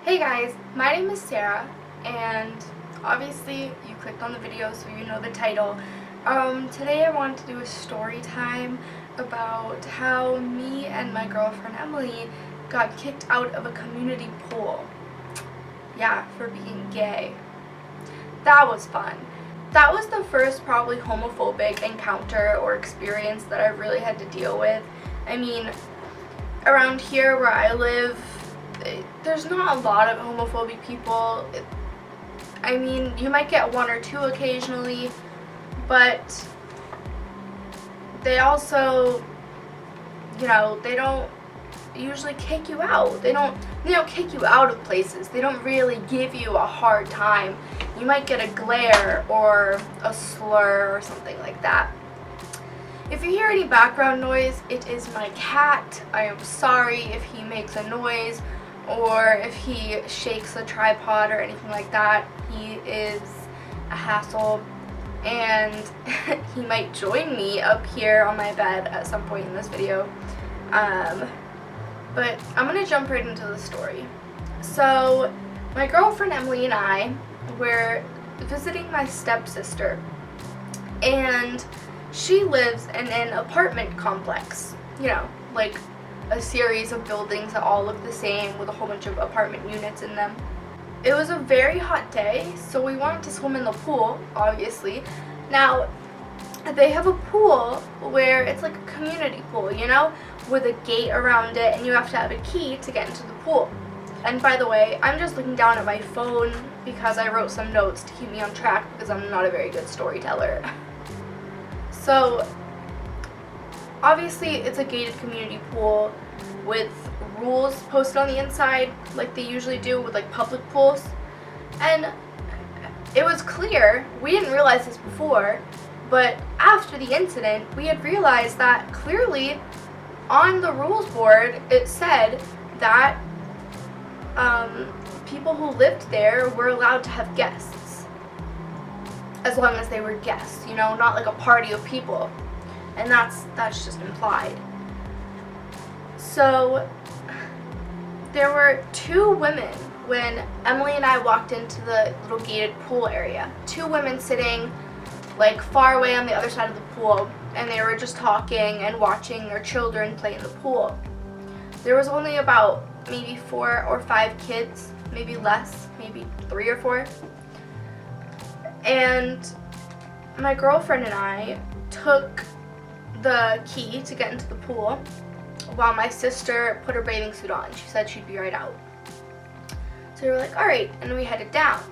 Hey guys, my name is Sarah, and obviously you clicked on the video so you know the title. Today I wanted to do a story time about how me and my girlfriend Emily got kicked out of a community pool. Yeah, for being gay. That was fun. That was the first probably homophobic encounter or experience that I really had to deal with. I mean, around here where I live, there's not a lot of homophobic people. I mean, you might get one or two occasionally, but they also, they don't usually kick you out. They don't kick you out of places. They don't really give you a hard time. You might get a glare or a slur or something like that. If you hear any background noise, it is my cat. I am sorry if he makes a noise or if he shakes a tripod or anything like that. He is a hassle, and he might join me up here on my bed at some point in this video. But I'm gonna jump right into the story. So my girlfriend Emily and I were visiting my stepsister, and she lives in an apartment complex, like a series of buildings that all look the same with a whole bunch of apartment units in them. It was a very hot day, so we wanted to swim in the pool, obviously. Now, they have a pool where it's like a community pool, with a gate around it, and you have to have a key to get into the pool. And by the way, I'm just looking down at my phone because I wrote some notes to keep me on track because I'm not a very good storyteller. So, obviously, it's a gated community pool with rules posted on the inside like they usually do with like public pools. And it was clear, we didn't realize this before, but after the incident, we had realized that clearly on the rules board it said that people who lived there were allowed to have guests. As long as they were guests, not like a party of people. And that's just implied. So there were two women when Emily and I walked into the little gated pool area. Two women sitting like far away on the other side of the pool, and they were just talking and watching their children play in the pool. There was only about maybe 4 or 5 kids, maybe less, maybe 3 or 4. And my girlfriend and I took the key to get into the pool while my sister put her bathing suit on. She said she'd be right out. So we were like, alright, and we headed down.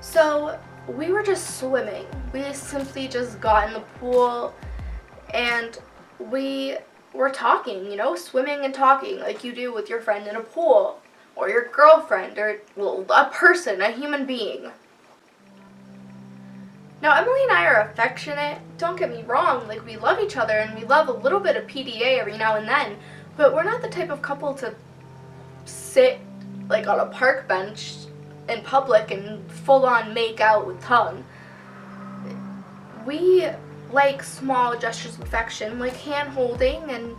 So we were just swimming. We simply just got in the pool and we were talking, swimming and talking like you do with your friend in a pool, or your girlfriend, or a person, a human being. Now, Emily and I are affectionate, don't get me wrong, like we love each other and we love a little bit of PDA every now and then, but we're not the type of couple to sit like on a park bench in public and full on make out with tongue. We like small gestures of affection, like hand holding and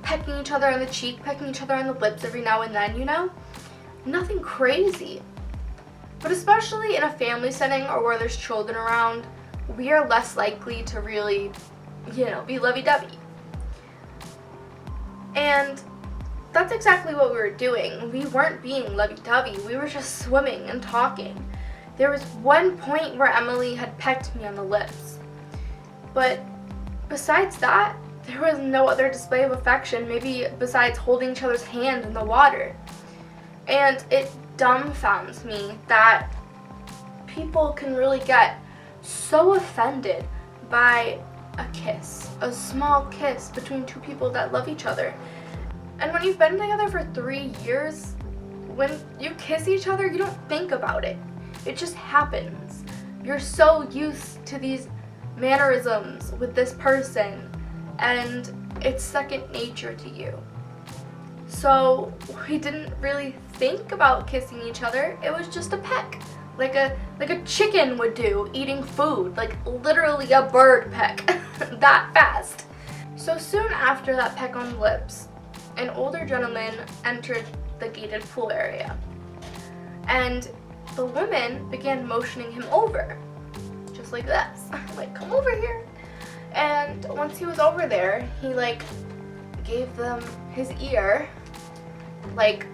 pecking each other on the cheek, pecking each other on the lips every now and then, Nothing crazy. But especially in a family setting or where there's children around, we are less likely to really, be lovey-dovey. And that's exactly what we were doing. We weren't being lovey-dovey. We were just swimming and talking. There was one point where Emily had pecked me on the lips. But besides that, there was no other display of affection, maybe besides holding each other's hand in the water. And it dumbfounds me that people can really get so offended by a kiss, a small kiss between two people that love each other. And when you've been together for 3 years, when you kiss each other, you don't think about it. It just happens. You're so used to these mannerisms with this person, and it's second nature to you. So we didn't really think about kissing each other. It was just a peck, like a chicken would do eating food, like literally a bird peck, that fast. So soon after that peck on the lips, an older gentleman entered the gated pool area. And the women began motioning him over, just like this, like, come over here. And once he was over there, he like gave them his ear, like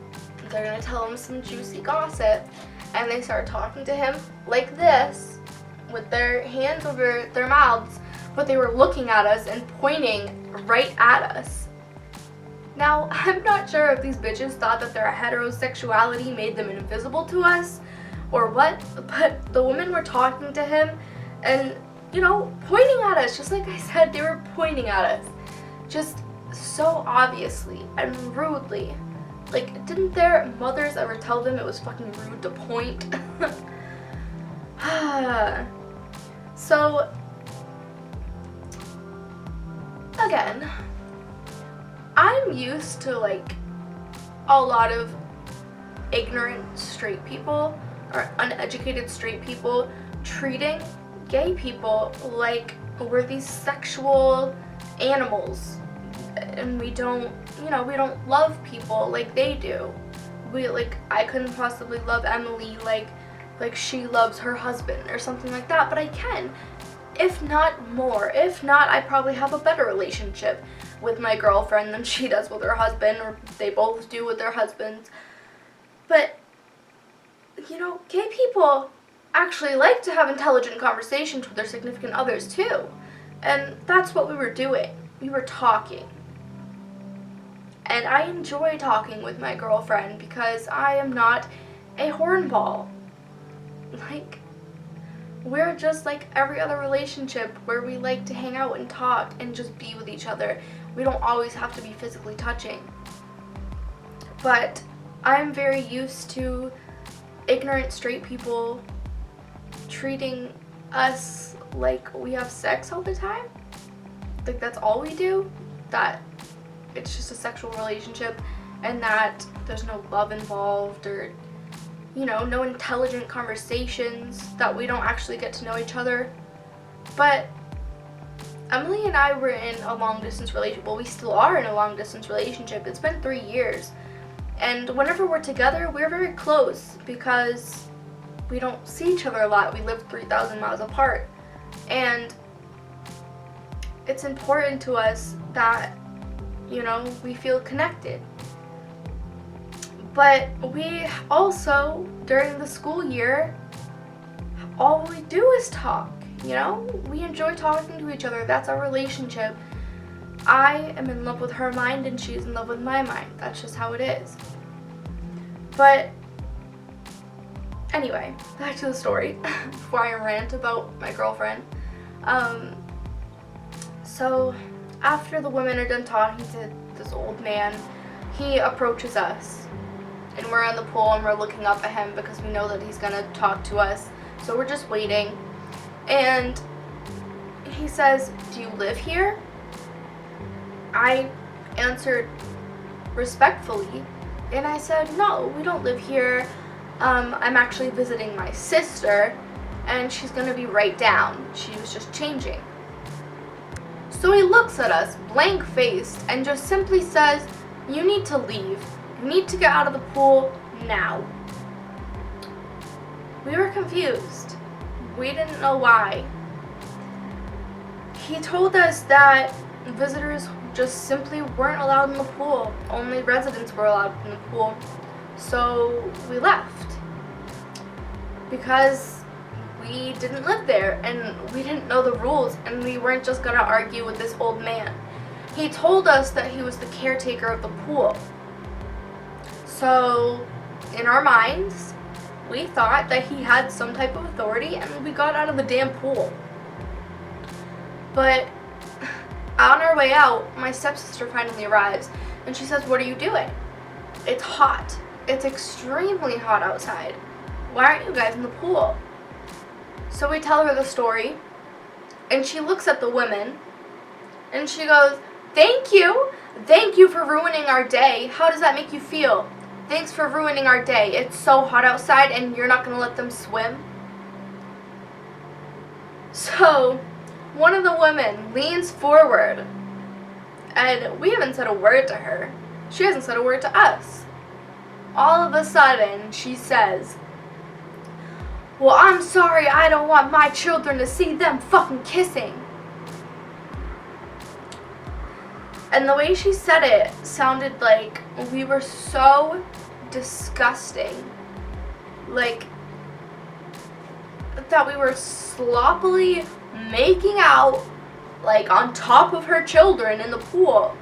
they're gonna tell him some juicy gossip, and they started talking to him like this, with their hands over their mouths, but they were looking at us and pointing right at us. Now, I'm not sure if these bitches thought that their heterosexuality made them invisible to us or what, but the women were talking to him and, you know, pointing at us, just like I said, they were pointing at us, just so obviously and rudely. Like, didn't their mothers ever tell them it was fucking rude to point? So, again, I'm used to, like, a lot of ignorant straight people or uneducated straight people treating gay people like we're these sexual animals, and we don't, you know, we don't love people like they do. I couldn't possibly love Emily like she loves her husband or something like that, but I can, if not more. If not, I probably have a better relationship with my girlfriend than she does with her husband, or they both do with their husbands. But, you know, gay people actually like to have intelligent conversations with their significant others too. And that's what we were doing. We were talking. And I enjoy talking with my girlfriend because I am not a hornball. Like, we're just like every other relationship where we like to hang out and talk and just be with each other. We don't always have to be physically touching. But I'm very used to ignorant straight people treating us like we have sex all the time. Like, that's all we do. That it's just a sexual relationship and that there's no love involved, or, you know, no intelligent conversations, that we don't actually get to know each other. But Emily and I were in a long-distance relationship. Well, we still are in a long-distance relationship. It's been 3 years. And whenever we're together, we're very close because we don't see each other a lot. We live 3,000 miles apart. And it's important to us that, you know, we feel connected. But we also, during the school year, all we do is talk, you know? We enjoy talking to each other. That's our relationship. I am in love with her mind and she's in love with my mind. That's just how it is. But anyway, back to the story before I rant about my girlfriend. So after the women are done talking to this old man, he approaches us. And we're in the pool and we're looking up at him because we know that he's gonna talk to us. So we're just waiting. And he says, "Do you live here?" I answered respectfully and I said, "No, we don't live here. I'm actually visiting my sister and she's gonna be right down. She was just changing." So he looks at us blank-faced and just simply says, "You need to leave. You need to get out of the pool now." We were confused. We didn't know why. He told us that visitors just simply weren't allowed in the pool. Only residents were allowed in the pool. So we left because we didn't live there and we didn't know the rules, and we weren't just gonna argue with this old man. He told us that he was the caretaker of the pool. So in our minds, we thought that he had some type of authority and we got out of the damn pool. But on our way out, my stepsister finally arrives and she says, "What are you doing? It's hot. It's extremely hot outside. Why aren't you guys in the pool?" So we tell her the story and she looks at the women and she goes, "Thank you. Thank you for ruining our day. How does that make you feel? Thanks for ruining our day. It's so hot outside and you're not going to let them swim?" So one of the women leans forward and we haven't said a word to her. She hasn't said a word to us. all of a sudden she says, well, I'm sorry, I don't want my children to see them fucking kissing. And the way she said it sounded like we were so disgusting. Like, that we were sloppily making out, like, on top of her children in the pool.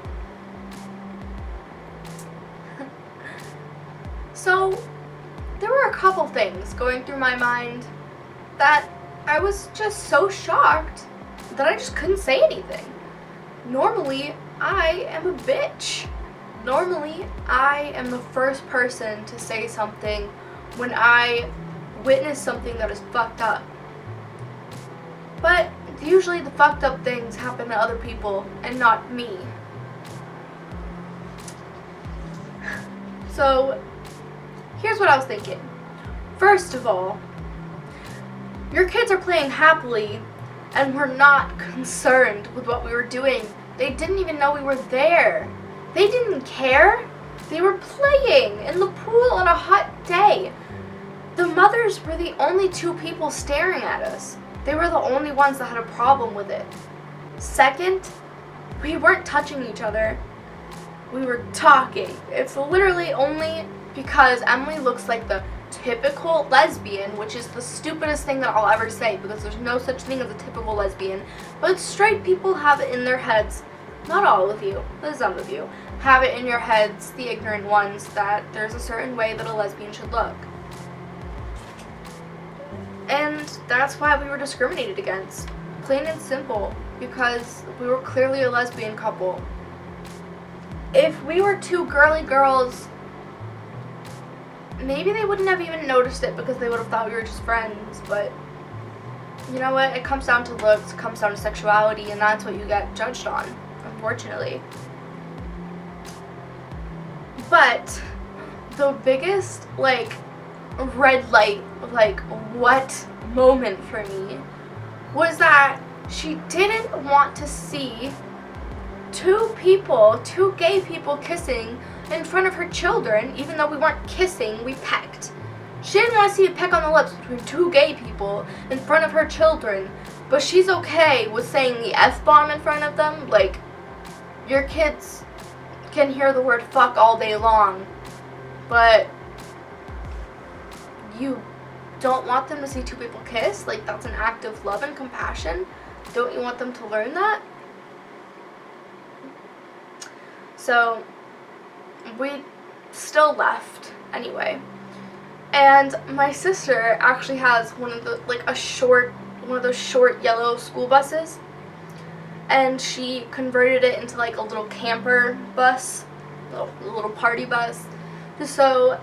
So, there were a couple things going through my mind that I was just so shocked that I just couldn't say anything. Normally, I am a bitch. Normally, I am the first person to say something when I witness something that is fucked up. But usually the fucked up things happen to other people and not me. So, here's what I was thinking. First of all, your kids are playing happily and were not concerned with what we were doing. They didn't even know we were there. They didn't care. They were playing in the pool on a hot day. The mothers were the only two people staring at us. They were the only ones that had a problem with it. Second, we weren't touching each other. We were talking. It's literally only because Emily looks like the typical lesbian, which is the stupidest thing that I'll ever say because there's no such thing as a typical lesbian. But straight people have it in their heads, not all of you, but some of you, have it in your heads, the ignorant ones, that there's a certain way that a lesbian should look. And that's why we were discriminated against. Plain and simple. Because we were clearly a lesbian couple. If we were two girly girls, maybe they wouldn't have even noticed it because they would have thought we were just friends. But you know what? It comes down to looks, it comes down to sexuality, and that's what you get judged on, unfortunately. But the biggest, red light, what moment for me was that she didn't want to see two gay people kissing in front of her children, even though we weren't kissing, we pecked. She didn't want to see a peck on the lips between two gay people in front of her children, but she's okay with saying the F-bomb in front of them. Like, your kids can hear the word fuck all day long, but you don't want them to see two people kiss? Like, that's an act of love and compassion? Don't you want them to learn that? So, we still left anyway. And my sister actually has one of those short yellow school buses. And she converted it into a little camper bus, a little party bus. So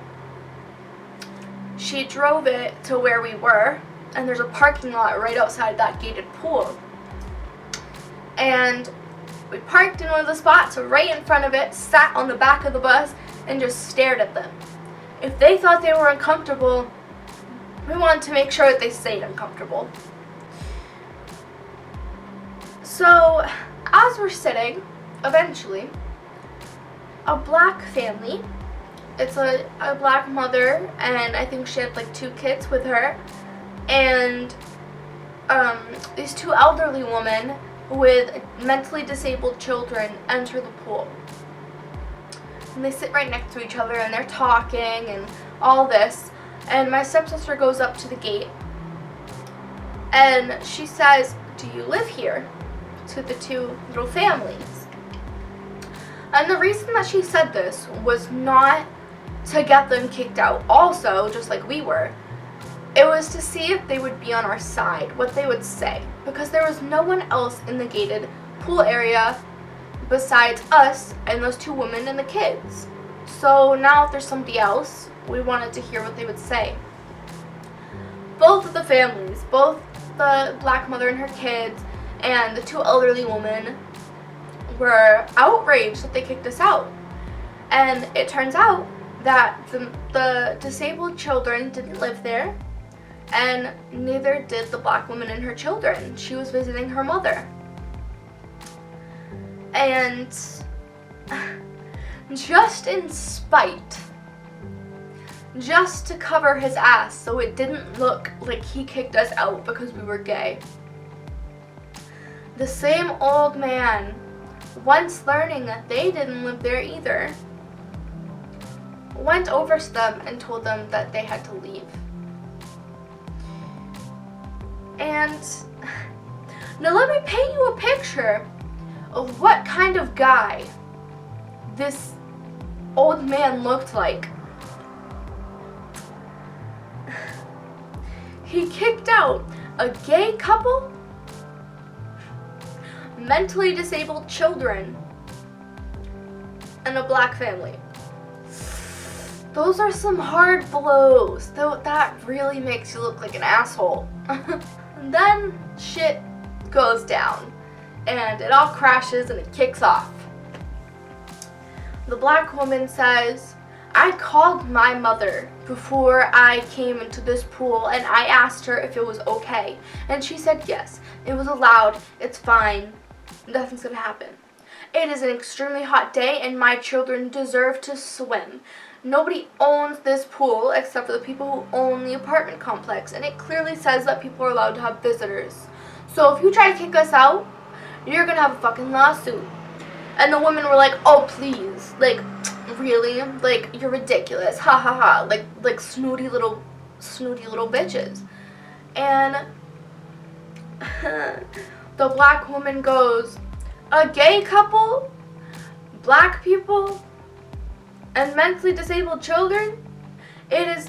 she drove it to where we were, and there's a parking lot right outside that gated pool. And we parked in one of the spots right in front of it, sat on the back of the bus, and just stared at them. If they thought they were uncomfortable, we wanted to make sure that they stayed uncomfortable. So, as we're sitting, eventually, a black family, it's a black mother, and I think she had 2 kids with her, and these 2 elderly women with mentally disabled children enter the pool. And they sit right next to each other, and they're talking and all this, and my stepsister goes up to the gate, and she says, "Do you live here?" to the 2 little families. And the reason that she said this was not to get them kicked out also, just like we were. It was to see if they would be on our side, what they would say, because there was no one else in the gated pool area besides us and those 2 women and the kids. So now if there's somebody else, we wanted to hear what they would say. Both of the families, both the black mother and her kids and the 2 elderly women, were outraged that they kicked us out. And it turns out that the disabled children didn't live there, and neither did the black woman and her children. She was visiting her mother. And just in spite just to cover his ass so it didn't look like he kicked us out because we were gay. The same old man, once learning that they didn't live there either, went over to them and told them that they had to leave. And now let me paint you a picture of what kind of guy this old man looked like. He kicked out a gay couple, mentally disabled children, and a black family. Those are some hard blows. That really makes you look like an asshole. And then shit goes down, and it all crashes and it kicks off. The black woman says, I called my mother before I came into this pool and I asked her if it was okay. And she said yes, it was allowed, it's fine, nothing's gonna happen. It is an extremely hot day and my children deserve to swim. Nobody owns this pool except for the people who own the apartment complex, and it clearly says that people are allowed to have visitors. So if you try to kick us out, you're gonna have a fucking lawsuit. And the women were like, oh please, like, really? Like, you're ridiculous, ha ha ha, like snooty little bitches. And the black woman goes, a gay couple, black people, and mentally disabled children? It is,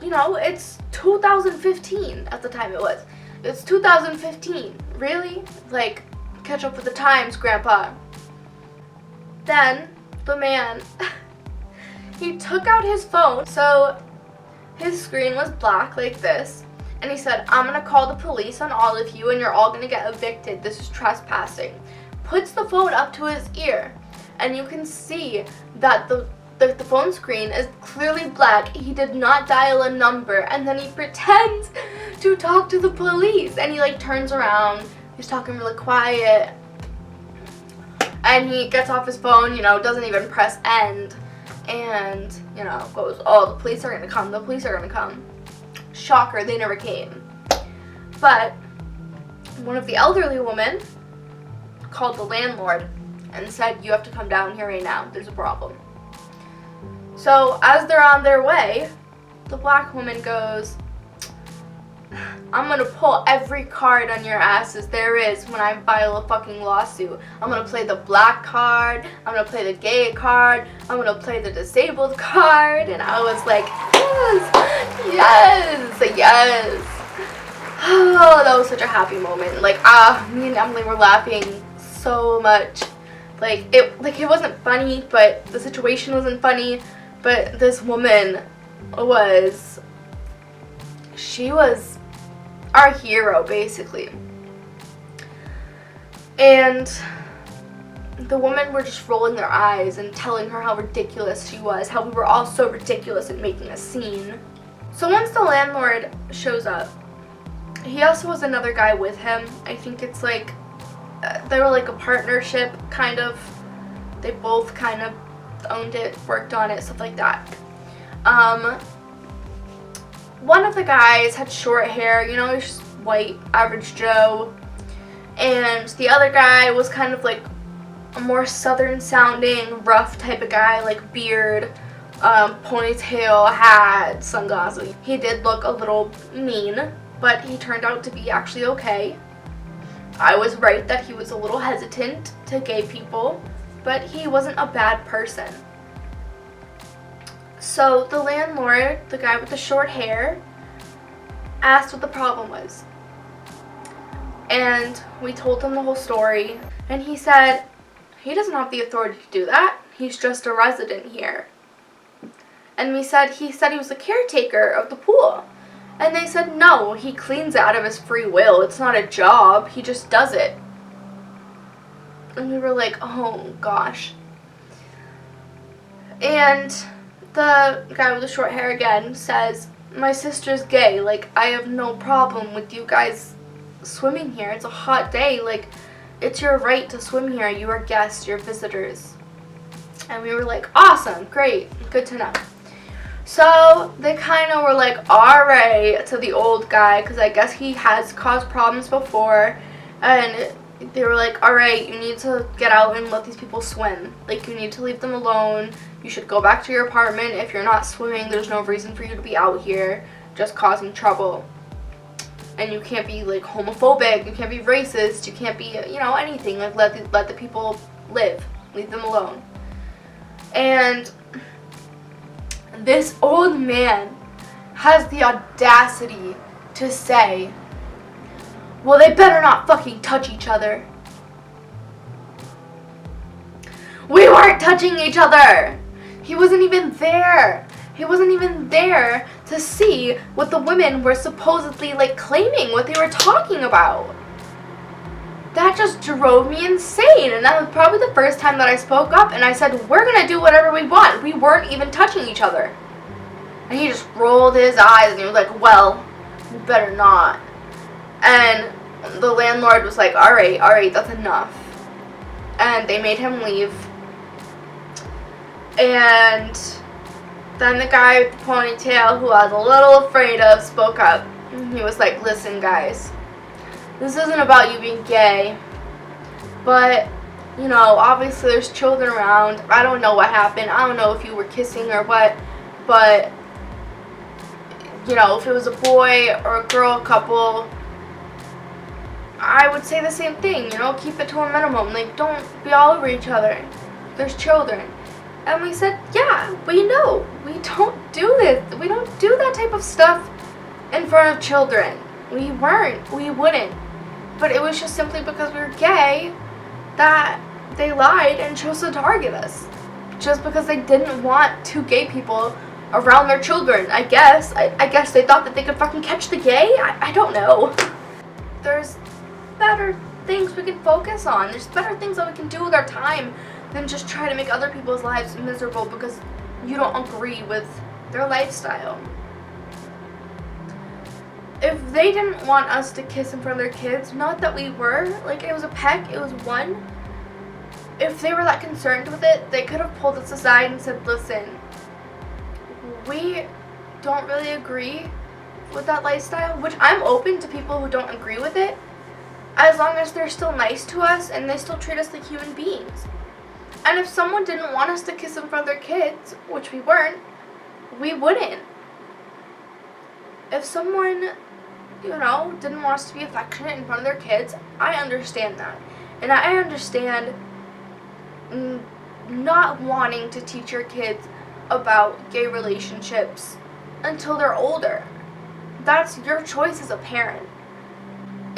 you know, it's 2015 at the time it was. It's 2015, really? Like, catch up with the times, Grandpa. Then, the man, he took out his phone, so his screen was black like this, and he said, I'm gonna call the police on all of you and you're all gonna get evicted. This is trespassing. Puts the phone up to his ear, and you can see that the phone screen is clearly black. He did not dial a number, and then he pretends to talk to the police, and he like turns around, he's talking really quiet, and he gets off his phone, you know, doesn't even press end, and, you know, goes, oh, the police are gonna come, the police are gonna come. Shocker, they never came. But one of the elderly women called the landlord and said, you have to come down here right now, there's a problem. So as they're on their way, the black woman goes, I'm gonna pull every card on your asses there is when I file a fucking lawsuit. I'm gonna play the black card, I'm gonna play the gay card, I'm gonna play the disabled card. And I was like, yes, yes. Oh, that was such a happy moment. Like, me and Emily were laughing so much. Like it wasn't funny, but the situation wasn't funny, but this woman she was our hero, basically. And the women were just rolling their eyes and telling her how ridiculous she was, how we were all so ridiculous at making a scene. So once the landlord shows up, he also has another guy with him. I think it's like, they were like a partnership, kind of. They both kind of owned it, worked on it, stuff like that. One of the guys had short hair, you know, he's just white, average Joe. And the other guy was kind of like a more southern sounding, rough type of guy, like beard, ponytail, hat, sunglasses. He did look a little mean, but he turned out to be actually okay. I was right that he was a little hesitant to gay people, but he wasn't a bad person. So the landlord, the guy with the short hair, asked what the problem was. And we told him the whole story, and he said he doesn't have the authority to do that. He's just a resident here. And he said he was the caretaker of the pool. And they said no, he cleans it out of his free will. It's not a job, he just does it. And we were like, oh gosh. And the guy with the short hair again says, my sister's gay, like, I have no problem with you guys swimming here. It's a hot day, like, it's your right to swim here. You are guests, you're visitors. And we were like, awesome, great, good to know. So they kind of were like, alright, to the old guy, because I guess he has caused problems before, and they were like, alright, you need to get out and let these people swim. Like, you need to leave them alone. You should go back to your apartment. If you're not swimming, there's no reason for you to be out here just causing trouble. And you can't be, like, homophobic. You can't be racist. You can't be, you know, anything. Like, let the people live. Leave them alone. And this old man has the audacity to say, well, they better not fucking touch each other. We weren't touching each other. He wasn't even there. He wasn't even there to see what the women were supposedly, like, claiming, what they were talking about. That just drove me insane. And that was probably the first time that I spoke up and I said, we're gonna do whatever we want. We weren't even touching each other. And he just rolled his eyes and he was like, well, you better not. And the landlord was like, alright, that's enough. And they made him leave. And then the guy with the ponytail, who I was a little afraid of, spoke up. And he was like, listen guys, this isn't about you being gay, but, you know, obviously there's children around. I don't know what happened. I don't know if you were kissing or what, but, you know, if it was a boy or a girl couple, I would say the same thing, you know, keep it to a minimum. Like, don't be all over each other. There's children. And we said, yeah, we know. We don't do this. We don't do that type of stuff in front of children. We wouldn't. But it was just simply because we were gay that they lied and chose to target us. Just because they didn't want two gay people around their children, I guess. I guess they thought that they could fucking catch the gay? I don't know. There's better things we can focus on. There's better things that we can do with our time than just try to make other people's lives miserable because you don't agree with their lifestyle. If they didn't want us to kiss in front of their kids, not that we were, like, it was a peck, it was one. If they were that concerned with it, they could have pulled us aside and said, listen, we don't really agree with that lifestyle, which I'm open to people who don't agree with it, as long as they're still nice to us and they still treat us like human beings. And if someone didn't want us to kiss in front of their kids, which we weren't, we wouldn't. If someone, you know, didn't want us to be affectionate in front of their kids, I understand that. And I understand not wanting to teach your kids about gay relationships until they're older. That's your choice as a parent.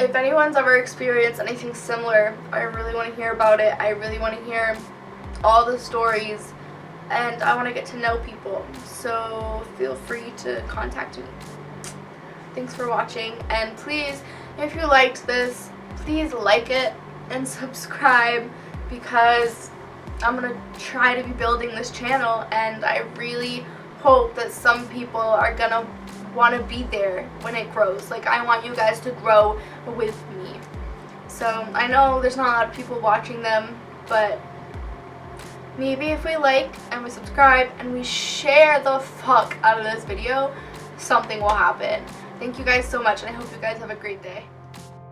If anyone's ever experienced anything similar, I really want to hear about it. I really want to hear all the stories, and I want to get to know people, so feel free to contact me. Thanks for watching, and please, if you liked this, please like it and subscribe, because I'm going to try to be building this channel, and I really hope that some people are going to want to be there when it grows. Like, I want you guys to grow with me. So I know there's not a lot of people watching them, but maybe if we like and we subscribe and we share the fuck out of this video, something will happen. Thank you guys so much, and I hope you guys have a great day.